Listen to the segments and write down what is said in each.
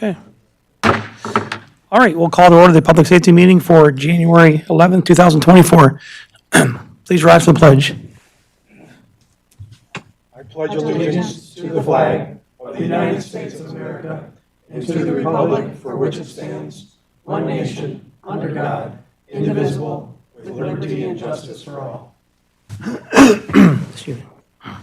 Okay. All right, we'll call to order the public safety meeting for January 11th, 2024. Please rise for the pledge. I pledge allegiance to the flag of the United States of America and to the republic for which it stands, one nation, under God, indivisible, with liberty and justice for all. Excuse me. All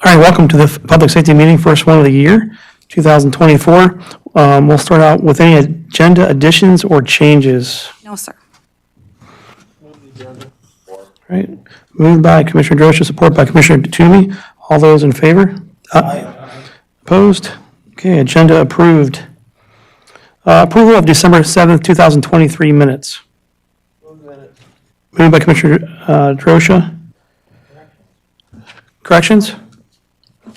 right, welcome to the public safety meeting, first one of the year, 2024. We'll start out with any agenda additions or changes. No, sir. All right, moved by Commissioner Drosha, support by Commissioner Toomey. All those in favor? Opposed? Okay, agenda approved. Approval of December 7th, 2023 minutes. Moved by Commissioner Drosha. Corrections?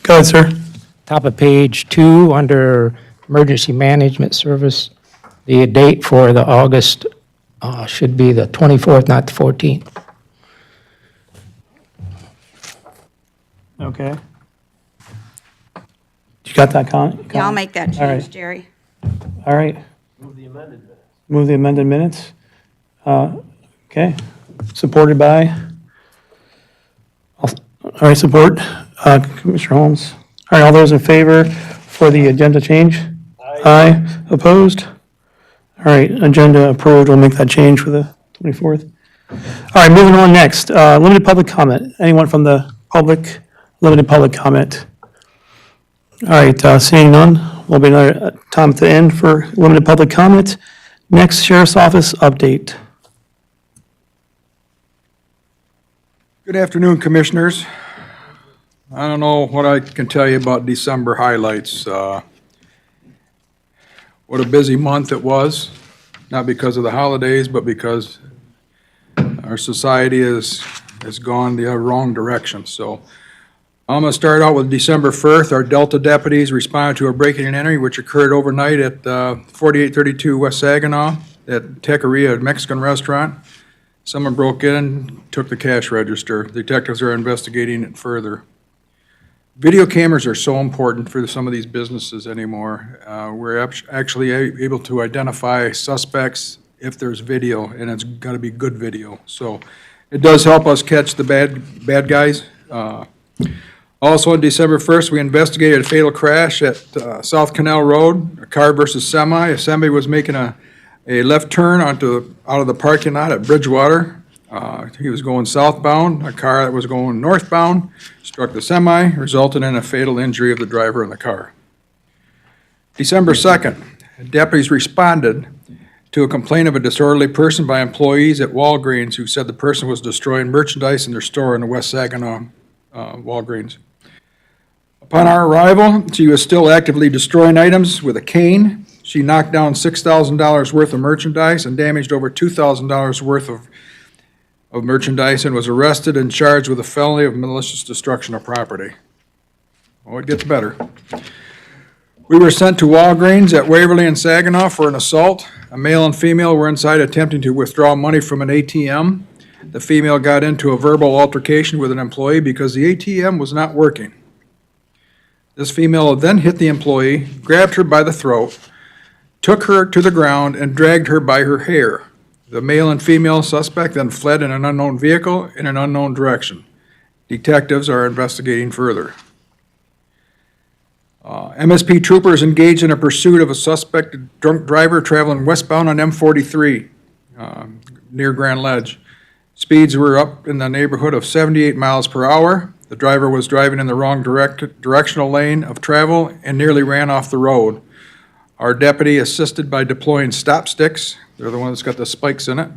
Go ahead, sir. Top of page 2, under Emergency Management Service, the date for the August should be the 24th, not the 14th. Okay. You got that comment? Yeah, I'll make that All right. change, Jerry. All right. Move the amended minutes. Okay. Supported by? All right, support. Commissioner Holmes. All right, all those in favor for the agenda change? Aye. Opposed? All right, agenda approved. We'll make that change for the 24th. All right, moving on next. Limited public comment. Anyone from the public? Limited public comment. All right, seeing none, will be another time at the end for limited public comment. Next, Sheriff's Office update. Good afternoon, Commissioners. I don't know what I can tell you about December highlights. What a busy month it was, not because of the holidays, but because our society has gone the wrong direction. So I'm going to start out with December 1st. Our Delta deputies responded to a breaking and entering which occurred overnight at 4832 West Saginaw at Taqueria Mexican restaurant. Someone broke in and took the cash register. Detectives are investigating it further. Video cameras are so important for some of these businesses anymore. We're actually able to identify suspects if there's video, and it's got to be good video. So it does help us catch the bad guys. Also on December 1st, we investigated a fatal crash at South Canal Road, a car versus semi. A semi was making a left turn out of the parking lot at Bridgewater. He was going southbound. A car that was going northbound struck the semi, resulting in a fatal injury of the driver in the car. December 2nd, deputies responded to a complaint of a disorderly person by employees at Walgreens who said the person was destroying merchandise in their store in the West Saginaw Walgreens. Upon our arrival, she was still actively destroying items with a cane. She knocked down $6,000 worth of merchandise and damaged over $2,000 worth of merchandise and was arrested and charged with a felony of malicious destruction of property. Oh, it gets better. We were sent to Walgreens at Waverly and Saginaw for an assault. A male and female were inside attempting to withdraw money from an ATM. The female got into a verbal altercation with an employee because the ATM was not working. This female then hit the employee, grabbed her by the throat, took her to the ground, and dragged her by her hair. The male and female suspect then fled in an unknown vehicle in an unknown direction. Detectives are investigating further. MSP troopers engaged in a pursuit of a suspected drunk driver traveling westbound on M43 near Grand Ledge. Speeds were up in the neighborhood of 78 miles per hour. The driver was driving in the wrong directional lane of travel and nearly ran off the road. Our deputy assisted by deploying stop sticks. They're the ones that's got the spikes in it.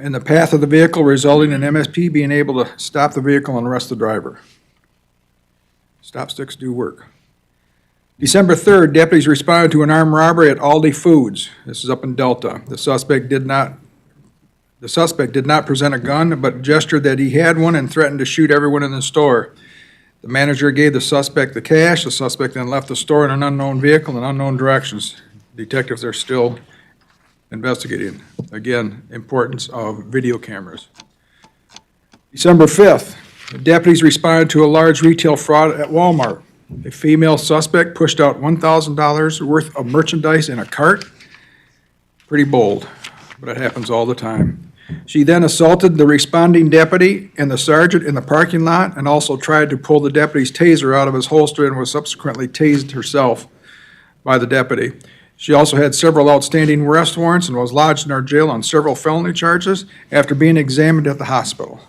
In the path of the vehicle, resulting in MSP being able to stop the vehicle and arrest the driver. Stop sticks do work. December 3rd, deputies responded to an armed robbery at Aldi Foods. This is up in Delta. The suspect did not present a gun, but gestured that he had one and threatened to shoot everyone in the store. The manager gave the suspect the cash. The suspect then left the store in an unknown vehicle in unknown directions. Detectives are still investigating. Again, importance of video cameras. December 5th, deputies responded to a large retail fraud at Walmart. A female suspect pushed out $1,000 worth of merchandise in a cart. Pretty bold, but it happens all the time. She then assaulted the responding deputy and the sergeant in the parking lot and also tried to pull the deputy's taser out of his holster and was subsequently tased herself by the deputy. She also had several outstanding arrest warrants and was lodged in our jail on several felony charges after being examined at the hospital.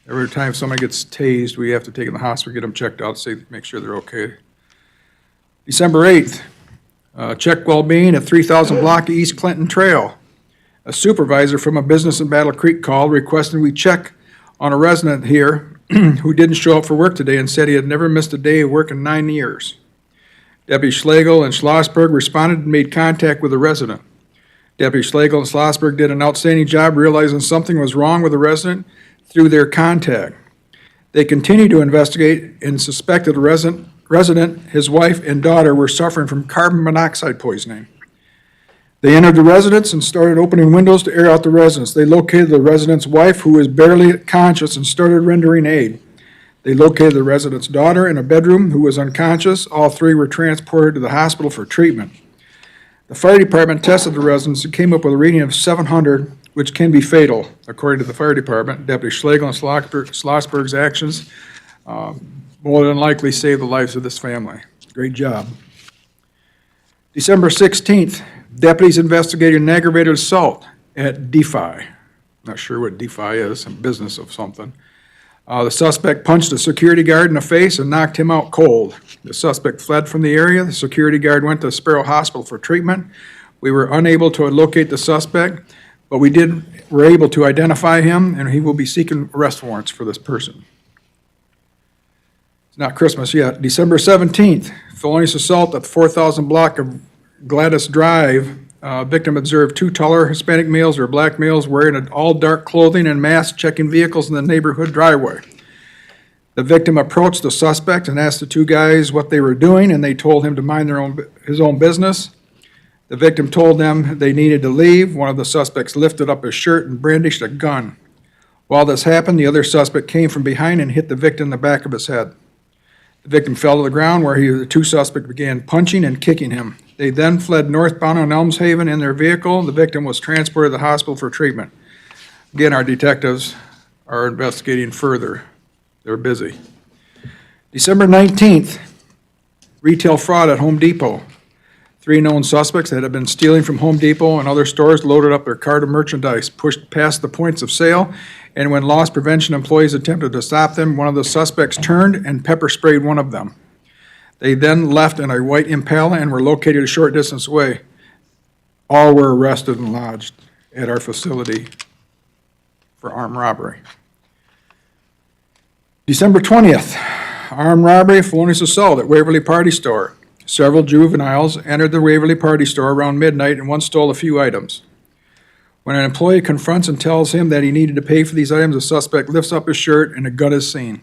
Every time somebody gets tased, we have to take them to the hospital, get them checked out, make sure they're okay. December 8th, check well-being at 3000 block of East Clinton Trail. A supervisor from a business in Battle Creek called requesting we check on a resident here who didn't show up for work today and said he had never missed a day of work in 9 years. Deputy Schlegel and Schlossberg responded and made contact with the resident. Deputy Schlegel and Schlossberg did an outstanding job realizing something was wrong with the resident through their contact. They continued to investigate and suspected the resident, his wife, and daughter were suffering from carbon monoxide poisoning. They entered the residence and started opening windows to air out the residence. They located the resident's wife, who was barely conscious, and started rendering aid. They located the resident's daughter in a bedroom who was unconscious. All three were transported to the hospital for treatment. The fire department tested the residents and came up with a reading of 700, which can be fatal. According to the fire department, Deputy Schlegel and Schlossberg's actions more than likely saved the lives of this family. Great job. December 16th, deputies investigated an aggravated assault at DeFi. Not sure what DeFi is, some business of something. The suspect punched a security guard in the face and knocked him out cold. The suspect fled from the area. The security guard went to Sparrow Hospital for treatment. We were unable to locate the suspect, but were able to identify him, and he will be seeking arrest warrants for this person. It's not Christmas yet. December 17th, felonious assault at the 4000 block of Gladys Drive. Victim observed two taller Hispanic males or black males wearing all dark clothing and masks checking vehicles in the neighborhood driveway. The victim approached the suspect and asked the two guys what they were doing, and they told him to mind his own business. The victim told them they needed to leave. One of the suspects lifted up his shirt and brandished a gun. While this happened, the other suspect came from behind and hit the victim in the back of his head. The victim fell to the ground where the two suspects began punching and kicking him. They then fled northbound on Elmshaven in their vehicle. The victim was transported to the hospital for treatment. Again, our detectives are investigating further. They're busy. December 19th, retail fraud at Home Depot. 3 known suspects that had been stealing from Home Depot and other stores loaded up their cart of merchandise, pushed past the points of sale, and when loss prevention employees attempted to stop them, one of the suspects turned and pepper sprayed one of them. They then left in a white Impala and were located a short distance away. All were arrested and lodged at our facility for armed robbery. December 20th, armed robbery, felonious assault at Waverly Party Store. Several juveniles entered the Waverly Party Store around midnight and one stole a few items. When an employee confronts and tells him that he needed to pay for these items, the suspect lifts up his shirt and a gun is seen.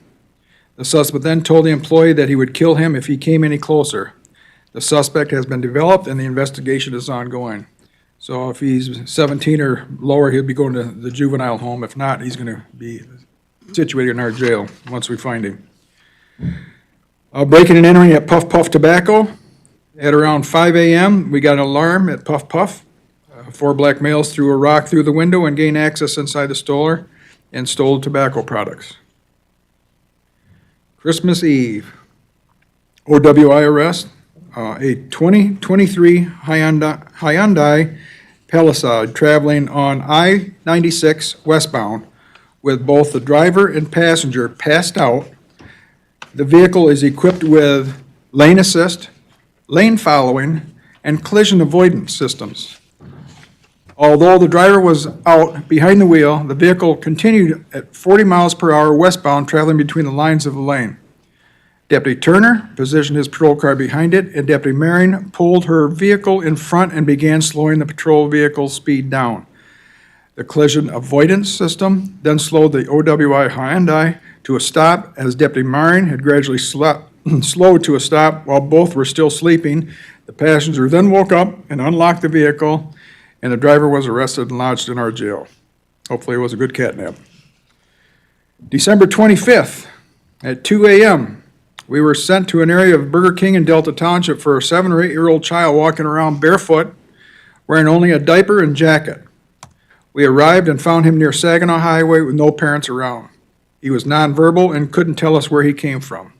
The suspect then told the employee that he would kill him if he came any closer. The suspect has been developed and the investigation is ongoing. So if he's 17 or lower, he'll be going to the juvenile home. If not, he's going to be situated in our jail once we find him. Breaking and entering at Puff Puff Tobacco. At around 5 a.m., we got an alarm at Puff Puff. 4 black males threw a rock through the window and gained access inside the store and stole tobacco products. Christmas Eve, OWI arrest, a 2023 Hyundai Palisade traveling on I-96 westbound with both the driver and passenger passed out. The vehicle is equipped with lane assist, lane following, and collision avoidance systems. Although the driver was out behind the wheel, the vehicle continued at 40 miles per hour westbound, traveling between the lines of the lane. Deputy Turner positioned his patrol car behind it, and Deputy Marion pulled her vehicle in front and began slowing the patrol vehicle's speed down. The collision avoidance system then slowed the OWI Hyundai to a stop as Deputy Marion had gradually slowed to a stop while both were still sleeping. The passenger then woke up and unlocked the vehicle, and the driver was arrested and lodged in our jail. Hopefully it was a good catnap. December 25th at 2 a.m., We were sent to an area of Burger King in Delta Township for a 7 or 8-year-old child walking around barefoot, wearing only a diaper and jacket. We arrived and found him near Saginaw Highway with no parents around. He was nonverbal and couldn't tell us where he came from.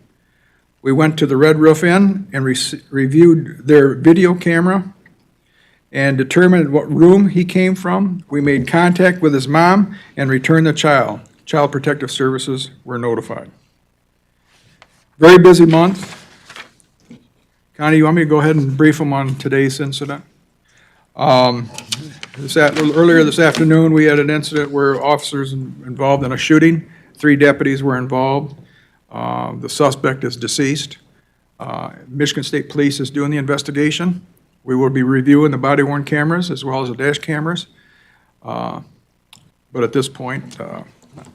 We went to the Red Roof Inn and reviewed their video camera and determined what room he came from. We made contact with his mom and returned the child. Child Protective Services were notified. Very busy month. Connie, you want me to go ahead and brief them on today's incident? Earlier this afternoon, we had an incident where officers involved in a shooting. 3 deputies were involved. The suspect is deceased. Michigan State Police is doing the investigation. We will be reviewing the body-worn cameras as well as the dash cameras. But at this point, I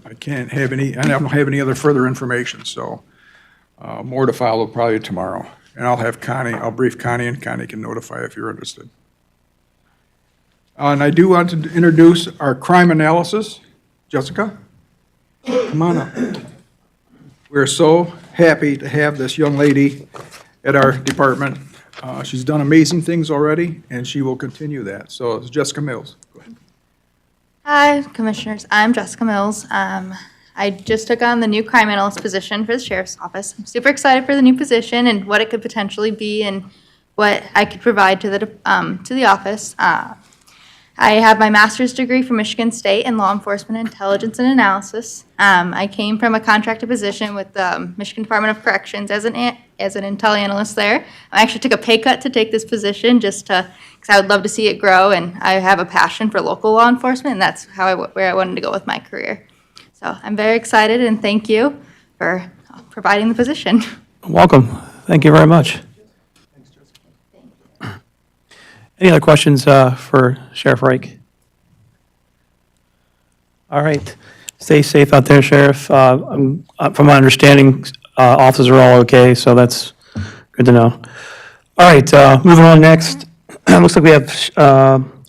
don't have any other further information, so more to follow probably tomorrow. And I'll brief Connie, and Connie can notify if you're interested. And I do want to introduce our crime analysis. Jessica, come on up. We're so happy to have this young lady at our department. She's done amazing things already, and she will continue that. So it's Jessica Mills. Go ahead. Hi, Commissioners. I'm Jessica Mills. I just took on the new crime analyst position for the Sheriff's Office. I'm super excited for the new position and what it could potentially be and what I could provide to the office. I have my master's degree from Michigan State in Law Enforcement Intelligence and Analysis. I came from a contracted position with the Michigan Department of Corrections as an intel analyst there. I actually took a pay cut to take this position because I would love to see it grow, and I have a passion for local law enforcement, and that's where I wanted to go with my career. So I'm very excited, and thank you for providing the position. Welcome. Thank you very much. Any other questions for Sheriff Reich? All right. Stay safe out there, Sheriff. From my understanding, officers are all okay, so that's good to know. All right, moving on next. Looks like we have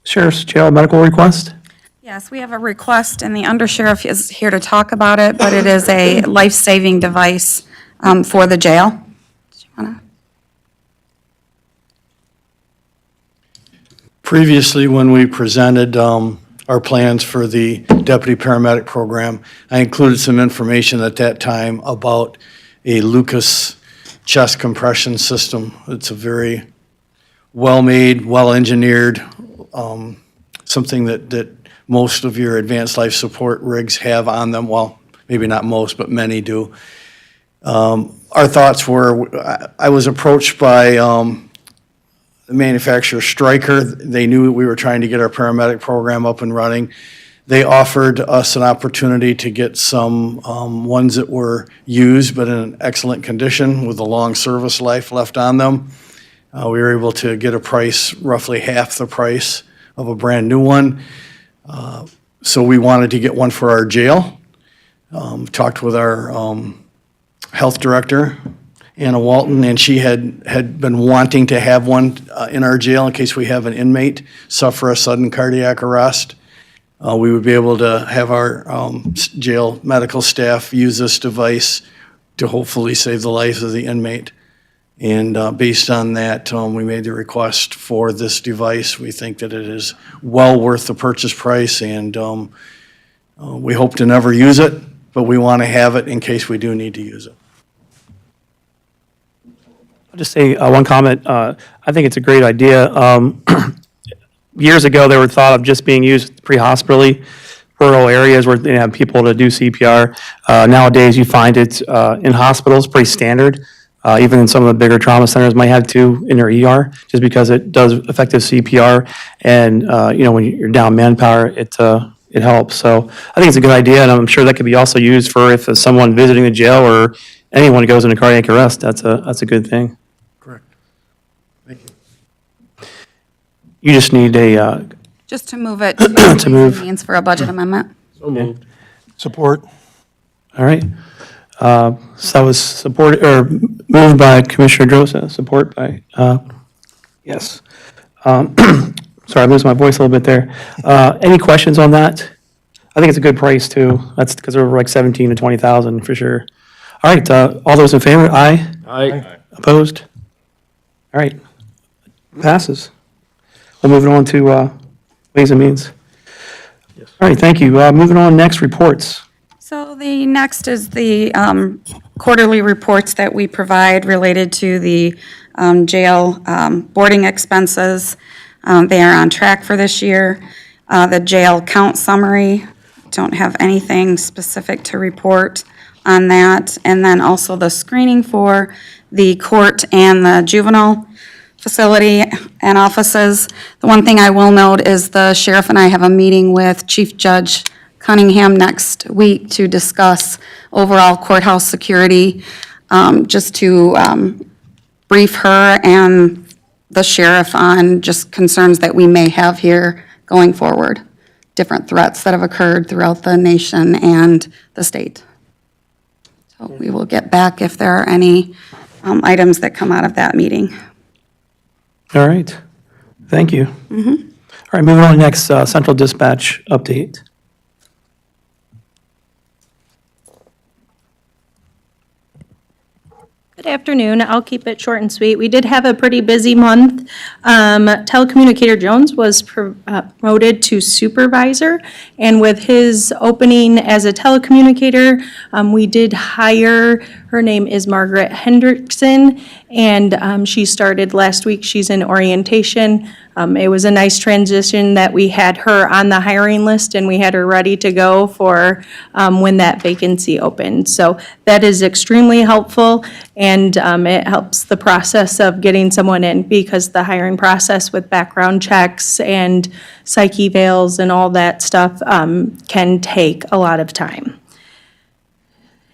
Sheriff's Jail medical request. Yes, we have a request, and the undersheriff is here to talk about it, but it is a life-saving device for the jail. Do you wanna- Previously, when we presented our plans for the deputy paramedic program, I included some information at that time about a Lucas chest compression system. It's a very well-made, well-engineered, something that most of your advanced life support rigs have on them. Well, maybe not most, but many do. Our thoughts were, I was approached by the manufacturer Stryker. They knew we were trying to get our paramedic program up and running. They offered us an opportunity to get some ones that were used but in excellent condition with a long service life left on them. We were able to get a price roughly half the price of a brand new one. So we wanted to get one for our jail. Talked with our health director, Anna Walton, and she had been wanting to have one in our jail in case we have an inmate suffer a sudden cardiac arrest. We would be able to have our jail medical staff use this device to hopefully save the life of the inmate. And based on that, we made the request for this device. We think that it is well worth the purchase price, and we hope to never use it, but we want to have it in case we do need to use it. I'll just say one comment. I think it's a great idea. Years ago, they were thought of just being used pre-hospitally, rural areas where they have people to do CPR. Nowadays, you find it in hospitals, pretty standard. Even in some of the bigger trauma centers might have to in their ER, just because it does effective CPR. And, when you're down manpower, it helps. So I think it's a good idea, and I'm sure that could be also used for if someone visiting the jail or anyone goes into cardiac arrest. That's a good thing. Correct. Thank you. You just need a, Just to move it To move. means for a budget amendment. Support. all right. So that was supported, or moved by Commissioner Drosa, support by, yes. Sorry, I lost my voice a little bit there. Any questions on that? I think it's a good price too. That's because they're like 17 to 20,000 for sure. All right, all those in favor, aye? Aye. Opposed? All right, passes. We'll move it on to Ways and Means. All right, thank you. Moving on, next, reports. So the next is the quarterly reports that we provide related to the jail boarding expenses. They are on track for this year. The jail count summary, don't have anything specific to report on that. And then also the screening for the court and the juvenile facility and offices. The one thing I will note is the sheriff and I have a meeting with Chief Judge Cunningham next week to discuss overall courthouse security, just to brief her and the sheriff on just concerns that we may have here going forward, different threats that have occurred throughout the nation and the state. So we will get back if there are any items that come out of that meeting. All right, thank you. All right, moving on, next, Central Dispatch update. Good afternoon. I'll keep it short and sweet. We did have a pretty busy month. Telecommunicator Jones was promoted to supervisor, and with his opening as a telecommunicator, we did hire, her name is Margaret Hendrickson, and she started last week. She's in orientation. It was a nice transition that we had her on the hiring list and we had her ready to go for when that vacancy opened. So that is extremely helpful, and it helps the process of getting someone in, because the hiring process with background checks and psych evals and all that stuff can take a lot of time.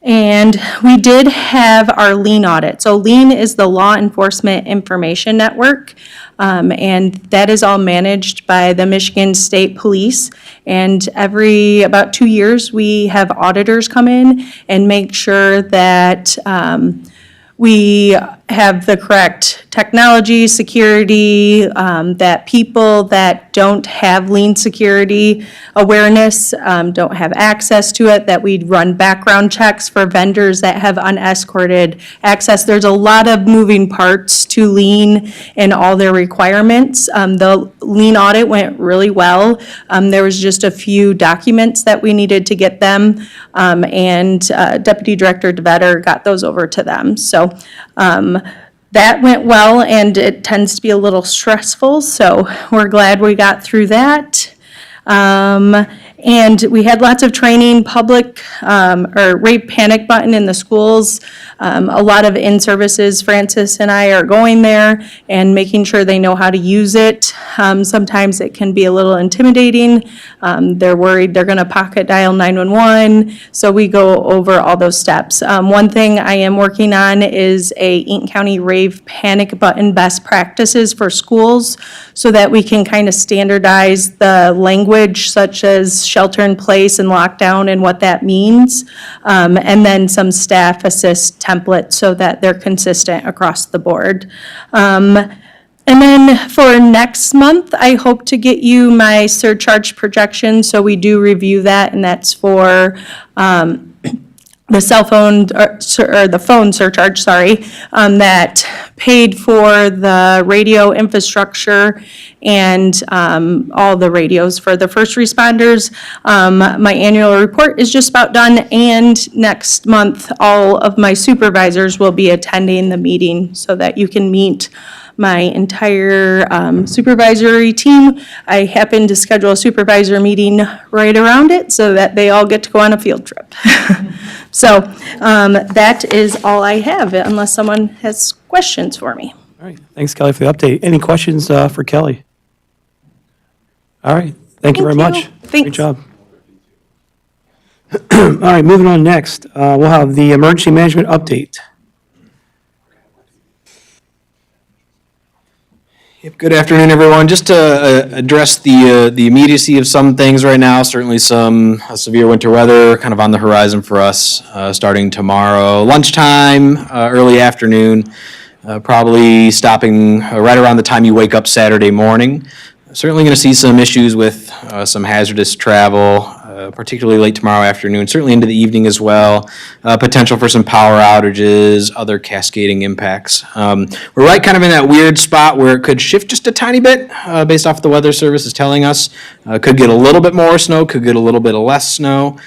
And we did have our LEAN audit. So LEAN is the Law Enforcement Information Network, and that is all managed by the Michigan State Police. And every about 2 years, we have auditors come in and make sure that we have the correct technology, security, that people that don't have LEAN security awareness don't have access to it, that we run background checks for vendors that have unescorted access. There's a lot of moving parts to LEAN and all their requirements. The LEAN audit went really well. There was just a few documents that we needed to get them, and Deputy Director DeVetter got those over to them. So that went well, and it tends to be a little stressful, so we're glad we got through that. And we had lots of training, public, or rape panic button in the schools. A lot of in-services, Francis and I are going there and making sure they know how to use it. Sometimes it can be a little intimidating. They're worried they're gonna pocket dial 911, so we go over all those steps. One thing I am working on is a Eaton County rave panic button best practices for schools, so that we can kind of standardize the language, such as shelter in place and lockdown and what that means. And then some staff assist templates so that they're consistent across the board. And then for next month, I hope to get you my surcharge projection, so we do review that, and that's for the cell phone, or the phone surcharge, sorry, that paid for the radio infrastructure and all the radios for the first responders. My annual report is just about done, and next month, all of my supervisors will be attending the meeting so that you can meet my entire supervisory team. I happen to schedule a supervisor meeting right around it so that they all get to go on a field trip. So that is all I have, unless someone has questions for me. All right, thanks, Kelly, for the update. Any questions for Kelly? All right, thank you very Thank much. you. Great Thanks. job. All right, moving on next, we'll have the emergency management update. Yep, good afternoon, everyone. Just to address the immediacy of some things right now, certainly some severe winter weather kind of on the horizon for us, starting tomorrow lunchtime, early afternoon, probably stopping right around the time you wake up Saturday morning. Certainly going to see some issues with some hazardous travel, particularly late tomorrow afternoon, certainly into the evening as well. Potential for some power outages, other cascading impacts. We're right kind of in that weird spot where it could shift just a tiny bit based off what the Weather Service is telling us. Could get a little bit more snow, could get a little bit of less snow.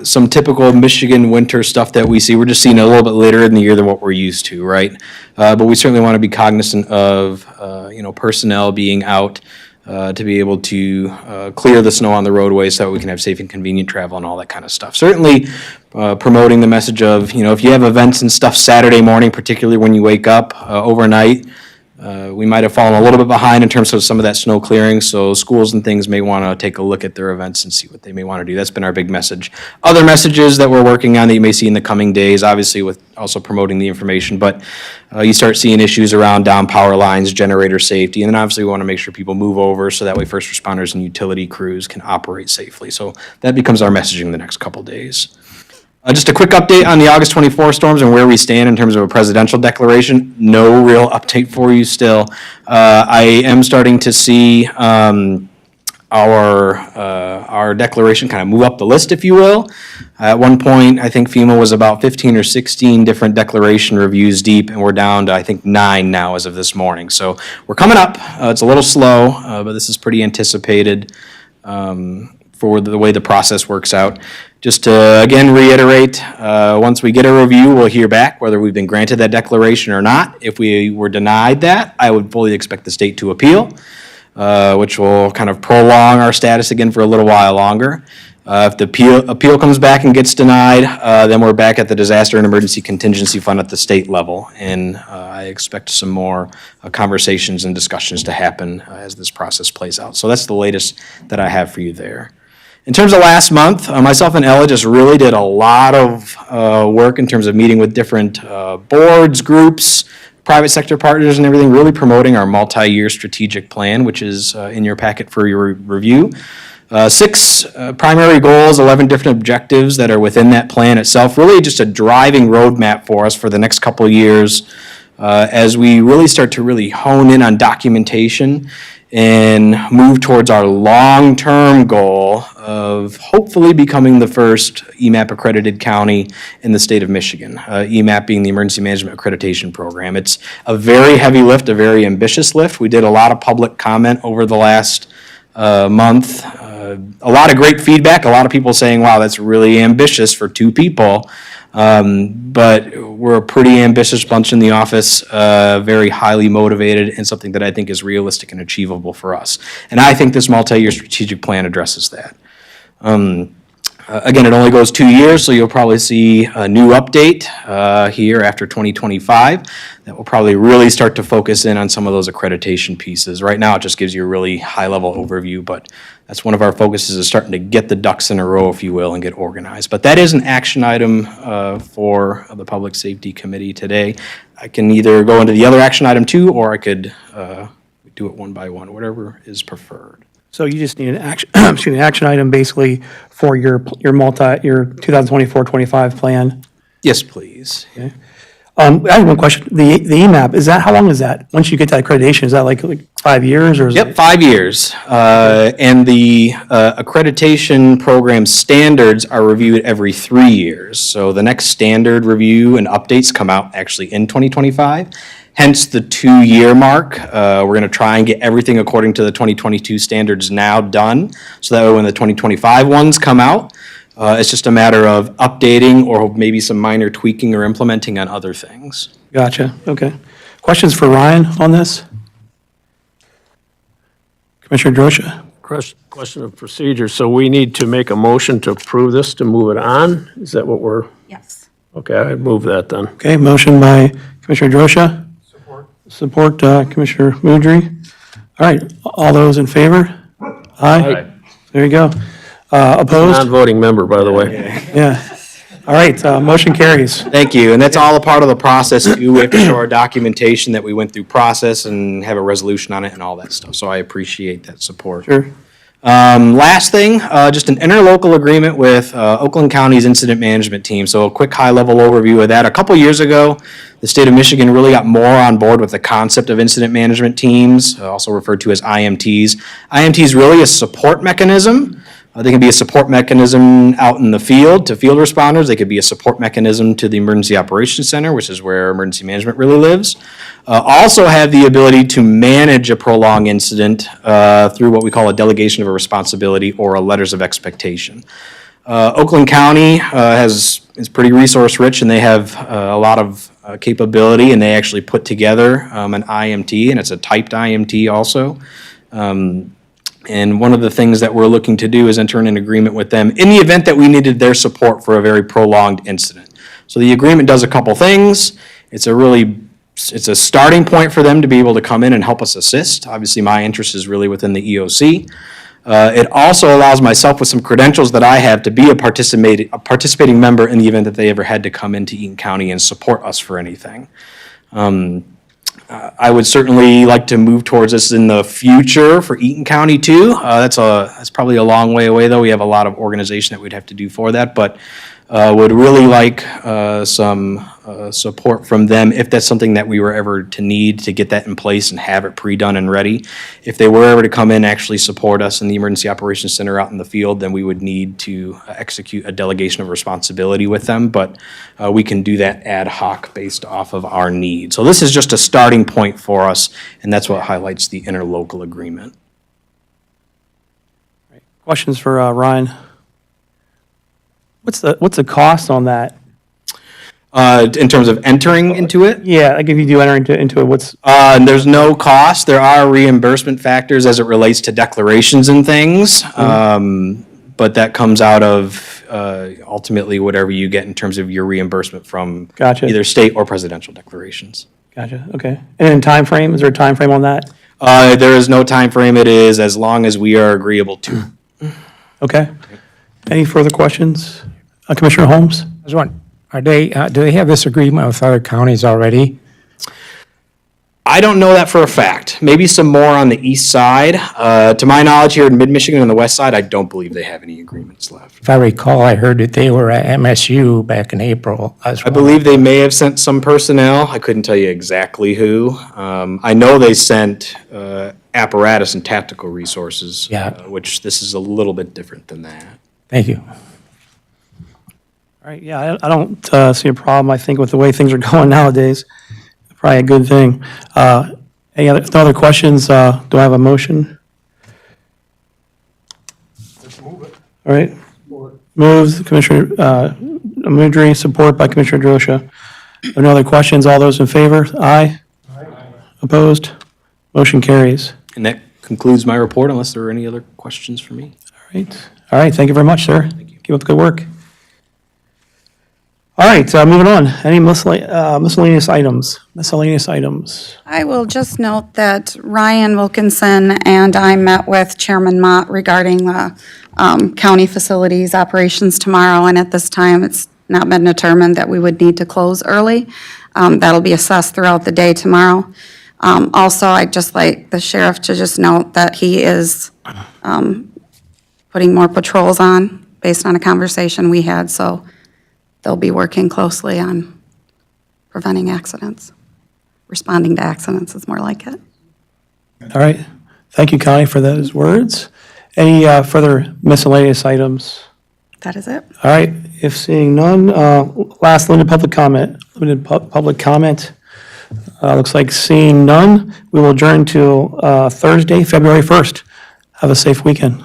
Some typical Michigan winter stuff that we see. We're just seeing it a little bit later in the year than what we're used to, right? But we certainly want to be cognizant of, personnel being out to be able to clear the snow on the roadway so that we can have safe and convenient travel and all that kind of stuff. Certainly promoting the message of, if you have events and stuff Saturday morning, particularly when you wake up overnight, we might have fallen a little bit behind in terms of some of that snow clearing, so schools and things may want to take a look at their events and see what they may want to do. That's been our big message. Other messages that we're working on that you may see in the coming days, obviously with also promoting the information, but you start seeing issues around down power lines, generator safety, and then obviously we want to make sure people move over so that way first responders and utility crews can operate safely. So that becomes our messaging the next couple days. Just a quick update on the August 24 storms and where we stand in terms of a presidential declaration. No real update for you still. I am starting to see our declaration kind of move up the list, if you will. At one point, I think FEMA was about 15 or 16 different declaration reviews deep, and we're down to, I think, 9 now as of this morning. So we're coming up. It's a little slow, but this is pretty anticipated for the way the process works out. Just to, again, reiterate, once we get a review, we'll hear back whether we've been granted that declaration or not. If we were denied that, I would fully expect the state to appeal, which will kind of prolong our status again for a little while longer. If the appeal comes back and gets denied, then we're back at the Disaster and Emergency Contingency Fund at the state level. And I expect some more conversations and discussions to happen as this process plays out. So that's the latest that I have for you there. In terms of last month, myself and Ella just really did a lot of work in terms of meeting with different boards, groups, private sector partners and everything, really promoting our multi-year strategic plan, which is in your packet for your review. 6 primary goals, 11 different objectives that are within that plan itself, really just a driving roadmap for us for the next couple of years as we really start to really hone in on documentation and move towards our long-term goal of hopefully becoming the first EMAP accredited county in the state of Michigan, EMAP being the Emergency Management Accreditation Program. It's a very heavy lift, a very ambitious lift. We did a lot of public comment over the last month, a lot of great feedback, a lot of people saying, wow, that's really ambitious for 2 people. But we're a pretty ambitious bunch in the office, very highly motivated, and something that I think is realistic and achievable for us. And I think this multi-year strategic plan addresses that. Again, it only goes 2 years, so you'll probably see a new update here after 2025 that will probably really start to focus in on some of those accreditation pieces. Right now, it just gives you a really high-level overview, but that's one of our focuses, is starting to get the ducks in a row, if you will, and get organized. But that is an action item for the Public Safety Committee today. I can either go into the other action item too, or I could do it one by one, whatever is preferred. So you just need an action, an action item basically for your 2024-25 plan. Yes, please. I have one question. The EMAP, how long is that? Once you get that accreditation, is that like 5 years or is Yep, it? 5 years. And the accreditation program standards are reviewed every 3 years. So the next standard review and updates come out actually in 2025. Hence the 2-year mark. We're going to try and get everything according to the 2022 standards now done. So that way when the 2025 ones come out, it's just a matter of updating or maybe some minor tweaking or implementing on other things. Gotcha, okay. Questions for Ryan on this? Commissioner Drosha? Question of procedure. So we need to make a motion to approve this to move it on? Is that what we're, Yes. okay, I'd move that then. Okay, motion by Commissioner Drosha. Support Commissioner Moudry. All right, all those in favor? Aye. There you go. Opposed? Non-voting member, by the way. Yeah. All right, motion carries. Thank you, and that's all a part of the process too. We have to show our documentation that we went through process and have a resolution on it and all that stuff, so I appreciate that support. Sure. Last thing, just an interlocal agreement with Oakland County's incident management team. So a quick high-level overview of that. A couple years ago, the state of Michigan really got more on board with the concept of incident management teams, also referred to as IMTs. IMT is really a support mechanism They can be a support mechanism out in the field to field responders. They could be a support mechanism to the Emergency Operations Center, which is where emergency management really lives. Also have the ability to manage a prolonged incident through what we call a delegation of a responsibility or a letters of expectation. Oakland County is pretty resource rich, and they have a lot of capability, and they actually put together an IMT, and it's a typed IMT also. And one of the things that we're looking to do is enter in an agreement with them in the event that we needed their support for a very prolonged incident. So the agreement does a couple things. It's a starting point for them to be able to come in and help us assist. Obviously, my interest is really within the EOC. It also allows myself with some credentials that I have to be a participating member in the event that they ever had to come into Eaton County and support us for anything. I would certainly like to move towards this in the future for Eaton County too. That's probably a long way away though. We have a lot of organization that we'd have to do for that, but would really like some support from them if that's something that we were ever to need to get that in place and have it pre-done and ready. If they were ever to come in and actually support us in the Emergency Operations Center out in the field, then we would need to execute a delegation of responsibility with them, but we can do that ad hoc based off of our need. So this is just a starting point for us, and that's what highlights the interlocal agreement. Questions for Ryan? What's the cost on that? In terms of entering into it? Yeah, like if you do enter into it, what's, There's no cost. There are reimbursement factors as it relates to declarations and things. But that comes out of ultimately whatever you get in terms of your reimbursement from Gotcha. either state or presidential declarations. gotcha, okay. And then time frame, is there a time frame on that? There is no time frame. It is as long as we are agreeable to. Okay. Any further questions? Commissioner Holmes? I was wondering, do they have this agreement with other counties already? I don't know that for a fact. Maybe some more on the east side. To my knowledge, here in mid-Michigan and the west side, I don't believe they have any agreements left. If I recall, I heard that they were at MSU back in April. I believe they may have sent some personnel. I couldn't tell you exactly who. I know they sent apparatus and tactical resources, Yeah. which this is a little bit different than that. Thank you. All right, yeah, I don't see a problem, I think, with the way things are going nowadays. Probably a good thing. Any other questions? Do I have a motion? Let's move it. All right. Moves Commissioner Mudry, support by Commissioner Drosha. No other questions? All those in favor? Aye. Opposed? Motion carries. And that concludes my report, unless there are any other questions for me. All right, thank you very much, sir. Keep up the good work. All right, moving on. Any miscellaneous items? Miscellaneous items. I will just note that Ryan Wilkinson and I met with Chairman Mott regarding the county facilities operations tomorrow, and at this time, it's not been determined that we would need to close early. That'll be assessed throughout the day tomorrow. Also, I'd just like the sheriff to just note that he is putting more patrols on based on a conversation we had, so they'll be working closely on preventing accidents. Responding to accidents is more like it. All right, thank you, Connie, for those words. Any further miscellaneous items? That is it. All right, if seeing none, last limited public comment. Looks like seeing none, we will adjourn to Thursday, February 1st. Have a safe weekend.